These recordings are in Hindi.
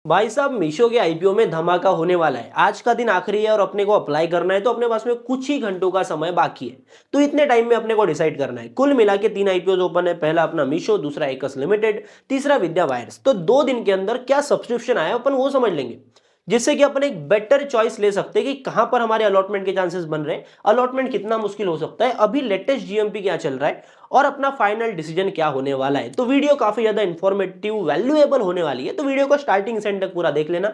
भाई साहब, मीशो के आईपीओ में धमाका होने वाला है। आज का दिन आखिरी है और अपने को अप्लाई करना है, तो अपने पास में कुछ ही घंटों का समय बाकी है। तो इतने टाइम में अपने को डिसाइड करना है। कुल मिला के 3 आईपीओ ओपन है। पहला अपना मीशो, दूसरा एकस लिमिटेड, तीसरा विद्या वायर्स। तो 2 दिन के अंदर क्या सब्सक्रिप्शन आया अपन वो समझ लेंगे, जिससे कि अपन एक बेटर चॉइस ले सकते हैं कि कहां पर हमारे अलॉटमेंट के चांसेस बन रहे हैं, अलॉटमेंट कितना मुश्किल हो सकता है, अभी लेटेस्ट जीएमपी क्या चल रहा है और अपना फाइनल डिसीजन क्या होने वाला है। तो वीडियो काफी ज्यादा इंफॉर्मेटिव, वैल्यूएबल होने वाली है। तो वीडियो को स्टार्टिंग से एंड तक पूरा देख लेना।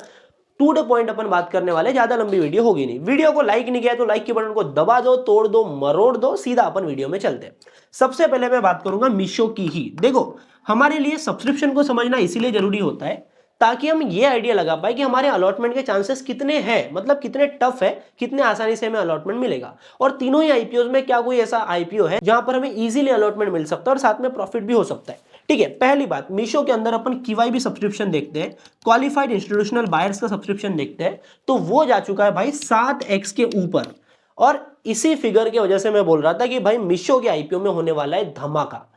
टू द पॉइंट अपन बात करने वाले, ज्यादा लंबी वीडियो होगी नहीं। वीडियो को लाइक नहीं किया तो लाइक के बटन को दबा दो, तोड़ दो, मरोड़ दो, सीधा अपन वीडियो में चलते हैं। सबसे पहले मैं बात करूंगा मीशो की ही। देखो, हमारे लिए सब्सक्रिप्शन को समझना इसीलिए जरूरी होता है ताकि हम ये आइडिया लगा पाए कि हमारे अलॉटमेंट के चांसेस कितने हैं, मतलब कितने टफ है, कितने आसानी से हमें अलॉटमेंट मिलेगा। और तीनों ही आईपीओ में क्या कोई ऐसा आईपीओ है जहां पर हमें इजीली अलॉटमेंट मिल सकता है और साथ में प्रॉफिट भी हो सकता है। ठीक है, पहली बात, मीशो के अंदर अपन क्यूआईबी सब्सक्रिप्शन देखते हैं, क्वालिफाइड इंस्टीट्यूशनल बायर्स का सब्सक्रिप्शन देखते हैं, तो वो जा चुका है भाई 7x के ऊपर। और इसी फिगर की वजह से मैं बोल रहा था कि भाई मीशो के आईपीओ में होने वाला है धमाका,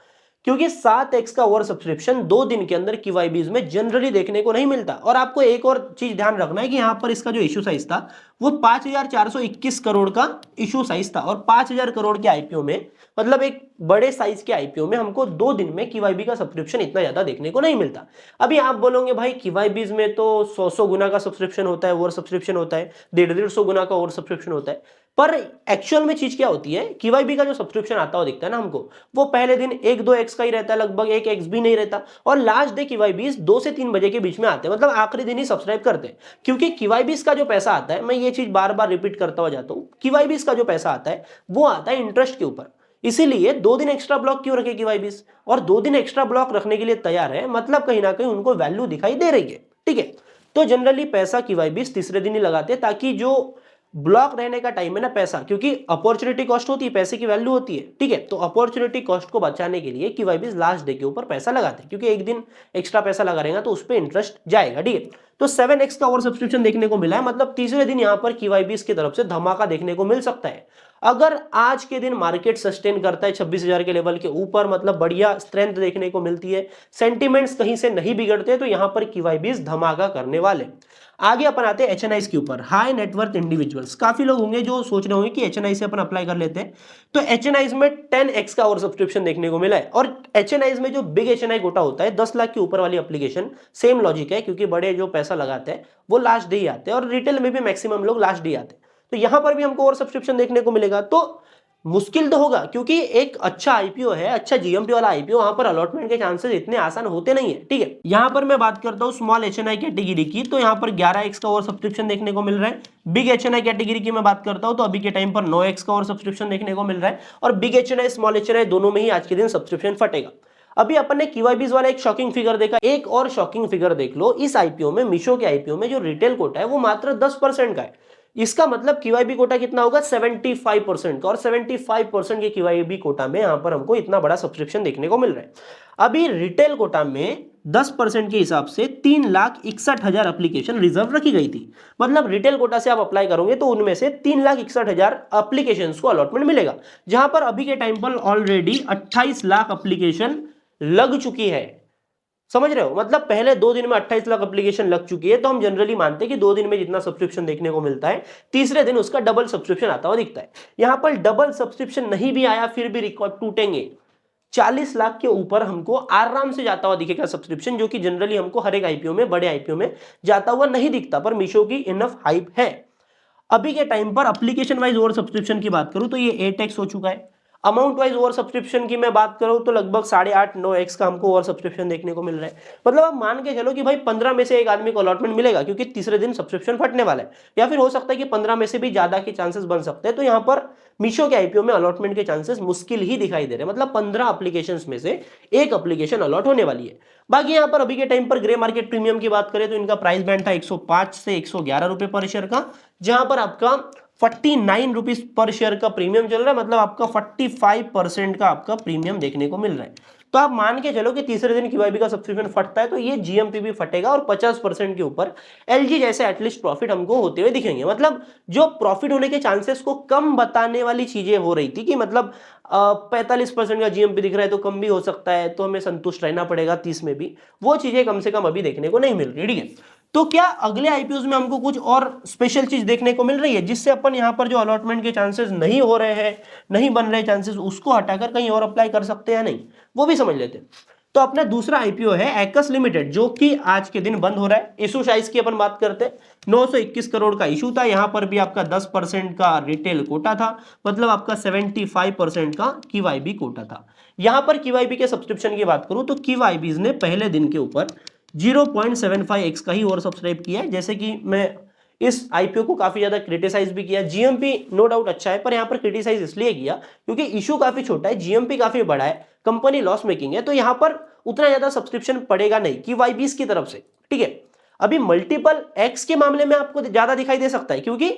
क्योंकि 7x का ओवर सब्सक्रिप्शन 2 दिन के अंदर क्यूआईबीज में जनरली देखने को नहीं मिलता। और आपको एक और चीज ध्यान रखना है कि यहां पर इसका जो इशू साइज था वो 5,421 करोड़ का इशू साइज था। और 5,000 करोड़ के आईपीओ में, मतलब एक बड़े साइज के आईपीओ में, हमको 2 दिन में क्यूआईबी का सब्सक्रिप्शन इतना ज्यादा देखने को नहीं मिलता। अभी आप बोलोगे भाई क्यूआईबीज में तो 100 गुना का सब्सक्रिप्शन होता है, ओवर सब्सक्रिप्शन होता है, 150 गुना का ओवर सब्सक्रिप्शन होता है। पर एक्चुअल में चीज क्या होती है, क्यूआईबी का जो सब्सक्रिप्शन आता हुआ दिखता है ना हमको, वो पहले दिन 1-2x का ही रहता है, लगभग 1x भी नहीं रहता। और लास्ट डे क्यूआईबीज 2 से 3 बजे के बीच में आते हैं, मतलब आखिरी दिन ही सब्सक्राइब करते हैं। क्योंकि क्यूआईबीज का जो पैसा आता है, मैं ये चीज बार बार रिपीट करता हुआ जाता हूं, क्यूआईबीज का जो पैसा आता है वो आता है इंटरेस्ट के ऊपर। इसीलिए 2 दिन एक्स्ट्रा ब्लॉक क्यों रखे क्यूआईबीज, और 2 दिन एक्स्ट्रा ब्लॉक रखने के लिए तैयार है, मतलब कहीं ना कहीं उनको वैल्यू दिखाई दे रही है। ठीक है, तो जनरली पैसा क्यूआईबीज तीसरे दिन ही लगाते हैं, ताकि जो ब्लॉक रहने का टाइम है ना पैसा, क्योंकि अपॉर्चुनिटी कॉस्ट होती है, पैसे की वैल्यू होती है। ठीक है, तो अपॉर्चुनिटी कॉस्ट को बचाने के लिए क्यूआईबीज लास्ट डे के ऊपर पैसा लगाते हैं, क्योंकि एक दिन एक्स्ट्रा पैसा लगा रहेगा तो उस पर इंटरेस्ट जाएगा। ठीक है, तो 7x का ओवर सब्सक्रिप्शन देखने को मिला है, मतलब तीसरे दिन यहां पर क्यूआईबीज की तरफ से धमाका देखने को मिल सकता है। अगर आज के दिन मार्केट सस्टेन करता है 26,000 के लेवल के ऊपर, मतलब बढ़िया स्ट्रेंथ देखने को मिलती है, सेंटिमेंट्स कहीं से नहीं बिगड़ते, तो यहां पर क्यूआईबीज धमाका करने वाले। आगे अपन आते हैं एचएनआईज के ऊपर, हाई नेटवर्थ इंडिविजुअल्स। काफी लोग होंगे जो सोच रहे होंगे कि एचएनआई से अपन अप्लाई कर लेते हैं। तो एचएनआईज में 10x का और सब्सक्रिप्शन देखने को मिला है। और एचएनआईज में जो बिग एचएनआई कोटा होता है, 10 लाख के ऊपर वाली एप्लीकेशन, सेम लॉजिक है, क्योंकि बड़े जो पैसा लगाते हैं वो लास्ट डे ही आते हैं, और रिटेल में भी मैक्सिमम लोग लास्ट डे आते हैं। तो यहां पर भी हमको और सब्सक्रिप्शन देखने को मिलेगा। तो मुश्किल तो होगा, क्योंकि एक अच्छा आईपीओ है, अच्छा जीएमपी वाला आईपीओ, वहां पर अलॉटमेंट के चांसेस इतने आसान होते नहीं है। ठीक है, यहां पर मैं बात करता हूं स्मॉल एचएनआई कैटेगरी की, तो यहां पर 11x का और सब्सक्रिप्शन देखने को मिल रहा है। बिग एचएनआई कैटेगरी की मैं बात करता हूं तो अभी के टाइम पर 9x का और सब्सक्रिप्शन देखने को मिल रहा है। और बिग एचएनआई, स्मॉल एचएनआई दोनों में ही आज के दिन सब्सक्रिप्शन फटेगा। अभी अपन ने क्यूआईबीज वाला एक शॉकिंग फिगर देखा, एक और शॉकिंग फिगर देख लो। इस आईपीओ में, मीशो के आईपीओ में जो रिटेल कोटा है वो मात्र 10% का है। इसका मतलब क्यूआईबी कोटा कितना होगा, 75% का। और 75% के क्यूआईबी कोटा में यहां पर हमको इतना बड़ा सब्सक्रिप्शन देखने को मिल रहा है। अभी रिटेल कोटा में 10% के हिसाब से 3,61,000 एप्लीकेशन रिजर्व रखी गई थी। मतलब रिटेल कोटा से आप अप्लाई करोगे तो उनमें से 3,61,000 एप्लीकेशन को अलॉटमेंट मिलेगा, जहां पर अभी के टाइम पर ऑलरेडी 28 लाख एप्लीकेशन लग चुकी है। समझ रहे हो, मतलब पहले 2 दिन में 28 लाख एप्लीकेशन लग चुकी है। तो हम जनरली मानते हैं कि 2 दिन में जितना सब्सक्रिप्शन देखने को मिलता है, तीसरे दिन उसका डबल सब्सक्रिप्शन आता हुआ दिखता है। यहां पर डबल सब्सक्रिप्शन नहीं भी आया फिर भी रिकॉर्ड टूटेंगे। 40 लाख के ऊपर हमको आराम से जाता हुआ दिखेगा सब्सक्रिप्शन, जो कि जनरली हमको हर एक आईपीओ में, बड़े आईपीओ में जाता हुआ नहीं दिखता। पर मीशो की इनफ हाइप है। अभी के टाइम पर एप्लीकेशन वाइज ओवर सब्सक्रिप्शन की बात करूं तो ये 8x हो चुका है। अमाउंट वाइज ओवर सब्सक्रिप्शन की मैं बात करूं तो लगभग 8.5-9x का हमको ओवर सब्सक्रिप्शन देखने को मिल रहा है। मतलब आप मान के चलो कि भाई 15 में से एक आदमी को अलॉटमेंट मिलेगा, क्योंकि तीसरे दिन सब्सक्रिप्शन फटने वाला है। या फिर हो सकता है कि 15 में से भी ज्यादा के चांसेस बन सकते हैं। तो यहाँ पर मीशो के आईपीओ में अलॉटमेंट के चांसेस मुश्किल ही दिखाई दे रहे हैं। मतलब 15 एप्लीकेशन में से एक एप्लीकेशन अलॉट होने वाली है। बाकी यहाँ पर अभी के टाइम पर ग्रे मार्केट प्रीमियम की बात करें तो इनका प्राइस बैंड था 105 से 111 रुपए पर शेयर का, जहां पर आपका 49 रुपीज पर शेयर का प्रीमियम चल रहा है। मतलब आपका 45% का आपका प्रीमियम देखने को मिल रहा है। तो आप मान के चलो कि तीसरे दिन क्यूआईबी का सब्सक्रिप्शन फटता है तो ये जीएमपी भी फटेगा, और 50% के ऊपर एलजी जैसे एटलीस्ट प्रॉफिट हमको होते हुए दिखेंगे। मतलब जो प्रॉफिट होने के चांसेस को कम बताने वाली चीजें हो रही थी कि मतलब 45% का जीएमपी दिख रहा है तो कम भी हो सकता है, तो हमें संतुष्ट रहना पड़ेगा 30 में भी, वो चीजें कम से कम अभी देखने को नहीं मिल रही। ठीक है, तो क्या अगले आईपीओज में हमको कुछ और स्पेशल चीज देखने को मिल रही है जिससे अपन यहाँ पर जो अलॉटमेंट के चांसेस नहीं हो रहे हैं, नहीं बन रहे चांसेस, उसको हटाकर कहीं और अप्लाई कर सकते हैं या नहीं, वो भी समझ लेते हैं। तो अपना दूसरा आईपीओ है एक्स लिमिटेड, जो कि आज के दिन बंद हो रहा है। इशू साइज की अपन बात करते हैं, 921 करोड़ का इशू था। यहां पर भी आपका 10% का रिटेल कोटा था, मतलब आपका 75% का क्यूआईबी कोटा था। यहां पर क्यूआईबी के सब्सक्रिप्शन की बात करूं तो क्यूआईबीज ने पहले दिन के ऊपर 0.75x का ही ओवर सब्सक्राइब किया है। जैसे कि मैं इस आईपीओ को काफी ज्यादा क्रिटिसाइज भी किया। जीएमपी नो डाउट अच्छा है, पर यहां पर क्रिटिसाइज इसलिए किया क्योंकि इशू काफी छोटा है, जीएमपी काफी बड़ा है, कंपनी लॉस मेकिंग है, तो यहां पर उतना ज्यादा सब्सक्रिप्शन पड़ेगा नहीं कि वाईबीस की तरफ से। ठीक है, अभी मल्टीपल एक्स के मामले में आपको ज्यादा दिखाई दे सकता है क्योंकि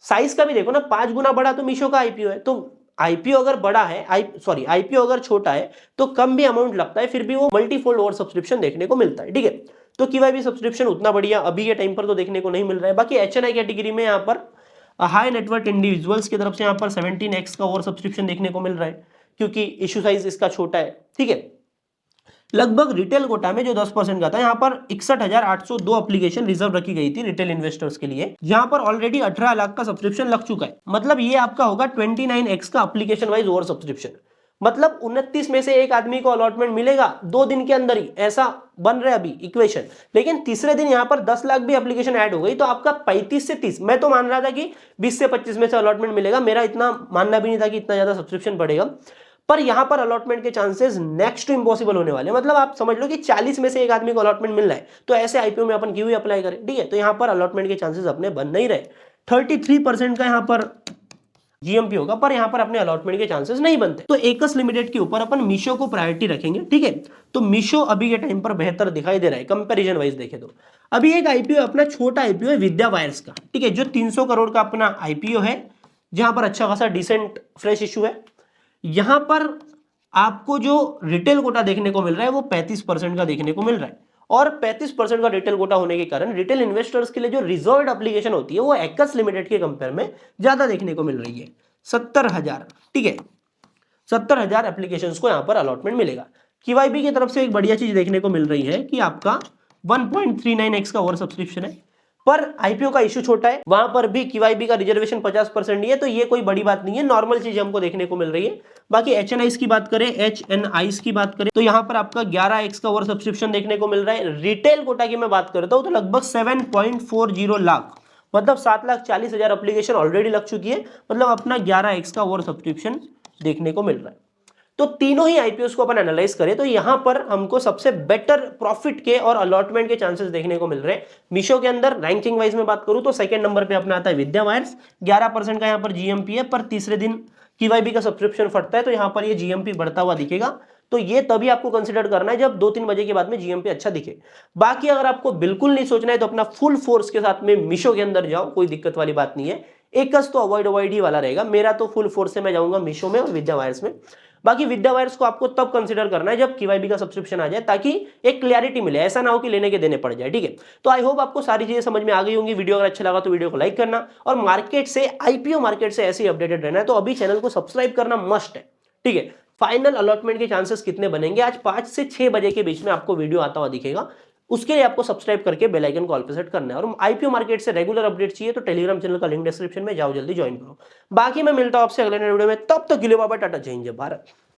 साइज का भी देखो ना, 5 गुना बड़ा तो मीशो का आईपीओ है। तो आईपीओ अगर बड़ा है, आईपीओ अगर छोटा है तो कम भी अमाउंट लगता है, फिर भी वो मल्टीफोल्ड ओवर सब्सक्रिप्शन देखने को मिलता है। ठीक है, तो क्यूआईबी सब्सक्रिप्शन उतना बढ़िया अभी के टाइम पर तो देखने को नहीं मिल रहा है। बाकी एचएनआई कैटेगरी में यहाँ पर हाई नेटवर्थ इंडिविजुअल्स की तरफ से यहाँ पर 17x का ओवर सब्सक्रिप्शन देखने को मिल रहा है क्योंकि इशू साइज इसका छोटा है। ठीक है, लगभग रिटेल कोटा में जो 10% का था, यहाँ पर 61,802 एप्लीकेशन रिजर्व रखी गई थी रिटेल इन्वेस्टर्स के लिए, जहां पर ऑलरेडी 18 लाख का सब्सक्रिप्शन लग चुका है। मतलब ये आपका होगा 29x का एप्लीकेशन वाइज ओवर सब्सक्रिप्शन। मतलब 29 में से एक आदमी को अलॉटमेंट मिलेगा 2 दिन के अंदर ही, ऐसा बन रहा है अभी इक्वेशन। लेकिन तीसरे दिन यहां पर 10 लाख भी एप्लीकेशन ऐड हो गई तो आपका 35 से 30, मैं तो मान रहा था कि 20 से 25 में से अलॉटमेंट मिलेगा, मेरा इतना मानना भी नहीं था कि इतना ज्यादा सब्सक्रिप्शन बढ़ेगा। पर यहां पर अलॉटमेंट के चांसेस नेक्स्ट टू इंपॉसिबल होने वाले हैं। मतलब आप समझ लो कि 40 में से एक आदमी को अलॉटमेंट मिल रहा है, तो ऐसे आईपीओ में अपन क्यों ही अप्लाई करें। ठीक है, तो यहां पर अलॉटमेंट के चांसेस अपने बन नहीं रहे। 33% का यहां पर जीएमपी होगा, पर यहां पर अपने अलॉटमेंट के चांसेस नहीं बनते। तो एकस लिमिटेड के ऊपर अपन मीशो को प्रायोरिटी रखेंगे। ठीक है, तो मीशो अभी के टाइम पर बेहतर दिखाई दे रहा है कंपैरिजन वाइज देखे तो। अभी एक आईपीओ अपना छोटा आईपीओ है विद्या वायर्स का। ठीक है, जो 300 करोड़ का अपना आईपीओ है, जहां पर अच्छा खासा डिसेंट फ्रेश इशू है। यहां पर आपको जो रिटेल कोटा देखने को मिल रहा है वो 35% का देखने को मिल रहा है, और 35% का रिटेल कोटा होने के कारण रिटेल इन्वेस्टर्स के लिए जो रिजर्व्ड एप्लीकेशन होती है वो एक्स लिमिटेड के कंपेयर में ज्यादा देखने को मिल रही है, 70,000। ठीक है, 70,000 एप्लीकेशंस को यहां पर अलॉटमेंट मिलेगा। क्यूआईबी की तरफ से एक बढ़िया चीज देखने को मिल रही है कि आपका 1.39x का ओवर सब्सक्रिप्शन है, पर आईपीओ का इशू छोटा है, वहां पर भी क्यूआईबी का रिजर्वेशन 50% ही है, तो ये कोई बड़ी बात नहीं है, नॉर्मल चीज हमको देखने को मिल रही है। बाकी एचएनआईस की बात करें, एचएनआईस की बात करें तो यहां पर आपका 11x का ओवर सब्सक्रिप्शन देखने को मिल रहा है। रिटेल कोटा की मैं बात करता हूं तो लगभग 7.40 लाख, मतलब 7,40,000 एप्लीकेशन ऑलरेडी लग चुकी है, मतलब अपना 11x का ओवर सब्सक्रिप्शन देखने को मिल रहा है। तो तीनों ही आईपीओ को अपन एनालाइज करें तो यहां पर हमको सबसे बेटर प्रॉफिट के और अलॉटमेंट के चांसेस देखने को मिल रहे हैं। मीशो के अंदर रैंकिंग वाइज में बात करूं तो सेकंड नंबर पे अपना आता है विद्या वायर्स, 11% का यहां पर जीएमपी है, पर तीसरे दिन क्यूआईबी का सब्सक्रिप्शन फटता है तो यहां पर ये जीएमपी बढ़ता हुआ दिखेगा। तो ये तभी आपको कंसिडर करना है जब 2-3 बजे के बाद में जीएमपी अच्छा दिखे। बाकी अगर आपको बिल्कुल नहीं सोचना है तो अपना फुल फोर्स के साथ में मीशो के अंदर जाओ, कोई दिक्कत वाली बात नहीं है। एकस तो अवॉइड ही वाला रहेगा, मेरा तो फुल फोर्स से मैं जाऊंगा मीशो में और विद्या वायर्स में। बाकी विद्या वायर्स को आपको तब कंसीडर करना है जब क्यूआईबी का सब्सक्रिप्शन आ जाए, ताकि एक क्लैरिटी मिले, ऐसा ना हो कि लेने के देने पड़ जाए। ठीक है, तो आई होप आपको सारी चीजें समझ में आ गई होंगी। वीडियो अगर अच्छा लगा तो वीडियो को लाइक करना, और मार्केट से, आईपीओ मार्केट से ऐसे ही अपडेटेड रहना है तो अभी चैनल को सब्सक्राइब करना मस्ट है। ठीक है, फाइनल अलॉटमेंट के चांसेस कितने बनेंगे, आज 5 से 6 बजे के बीच में आपको वीडियो आता हुआ दिखेगा। उसके लिए आपको सब्सक्राइब करके बेल आइकन को ऑल पे सेट करना है, और आईपीओ मार्केट से रेगुलर अपडेट चाहिए तो टेलीग्राम चैनल का लिंक डिस्क्रिप्शन में, जाओ जल्दी ज्वाइन करो। बाकी मैं मिलता हूं आपसे अगले वीडियो में, तब तक के लिए बाय बाय, टाटा, जय हिंद, जय भारत।